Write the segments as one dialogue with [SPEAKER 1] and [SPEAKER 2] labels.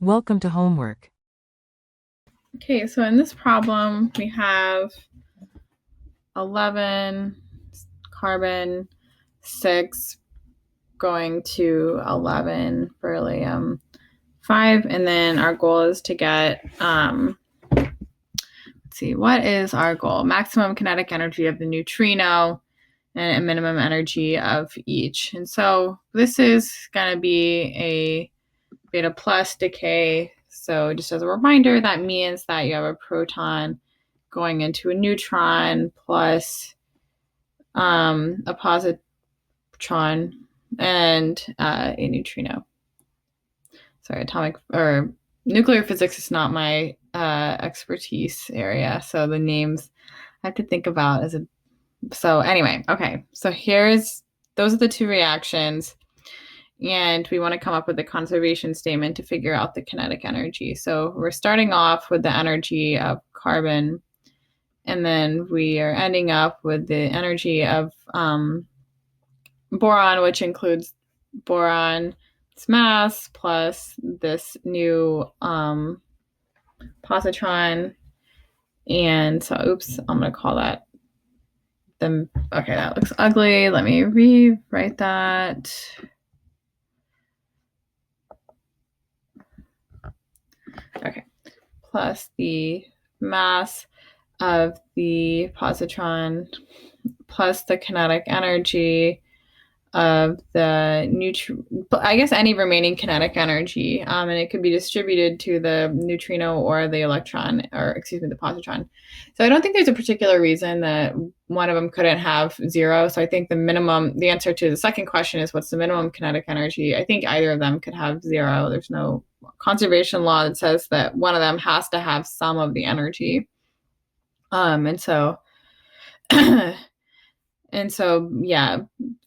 [SPEAKER 1] Welcome to homework.
[SPEAKER 2] Okay, so in this problem, we have 11 carbon, 6 going to 11 beryllium, 5, and then our goal is to get, let's see, what is our goal? Maximum kinetic energy of the neutrino and a minimum energy of each. And so this is going to be a beta plus decay. So just as a reminder, that means that you have a proton going into a neutron plus a positron and a neutrino. Sorry, atomic or nuclear physics is not my expertise area, so the names I have to think about as a. So anyway, okay. So those are the two reactions, and we want to come up with a conservation statement to figure out the kinetic energy. So we're starting off with the energy of carbon, and then we are ending up with the energy of boron, which includes boron's mass plus this new positron. And so, oops, I'm going to call that the, okay, that looks ugly. Let me rewrite that. Okay, plus the mass of the positron plus the kinetic energy of the I guess any remaining kinetic energy, and it could be distributed to the neutrino or the electron, or excuse me, the positron. So I don't think there's a particular reason that one of them couldn't have zero. So I think the answer to the second question is what's the minimum kinetic energy? I think either of them could have zero. There's no conservation law that says that one of them has to have some of the energy. And so And so, yeah,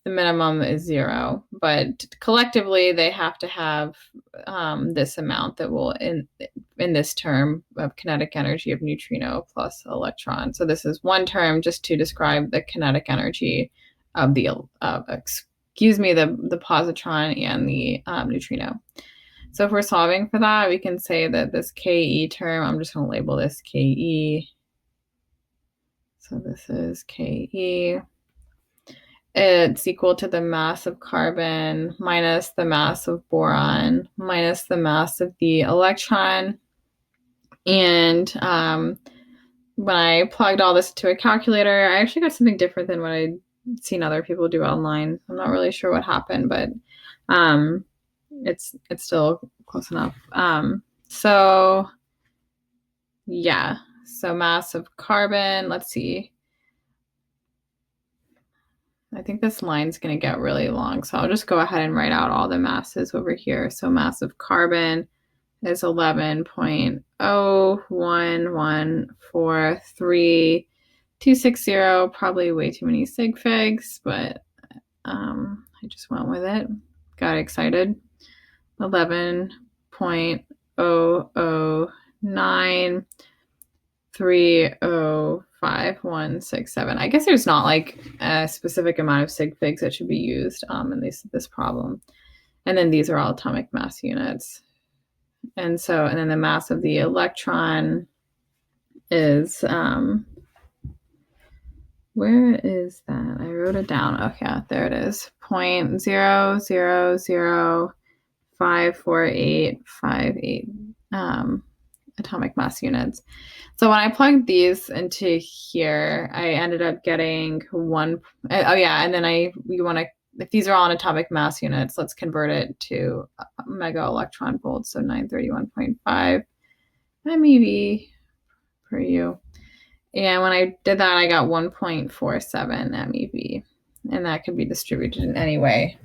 [SPEAKER 2] the minimum is zero, but collectively they have to have this amount that will in this term of kinetic energy of neutrino plus electron. So this is one term just to describe the kinetic energy of the the positron and the neutrino. So if we're solving for that, we can say that this Ke term, I'm just going to label this Ke. So this is Ke. It's equal to the mass of carbon minus the mass of boron minus the mass of the electron. And when I plugged all this into a calculator, I actually got something different than what I'd seen other people do online. I'm not really sure what happened, but it's still close enough. So yeah, so mass of carbon, let's see. I think this line's going to get really long, so I'll just go ahead and write out all the masses over here. So mass of carbon is 11.01143,260. Probably way too many sig figs, but I just went with it. Got excited. 11.009305167. I guess there's not like a specific amount of sig figs that should be used in this problem. And then these are all atomic mass units. And then the mass of the electron is, where is that? I wrote it down. Okay, there it is. 0.0054858 atomic mass units. So when I plugged these into here, I ended up getting one. Oh yeah, and then we want to, if these are all in atomic mass units, let's convert it to mega electron volts. So 931.5 MeV per U. And when I did that, I got 1.47 MeV, and that could be distributed in any way.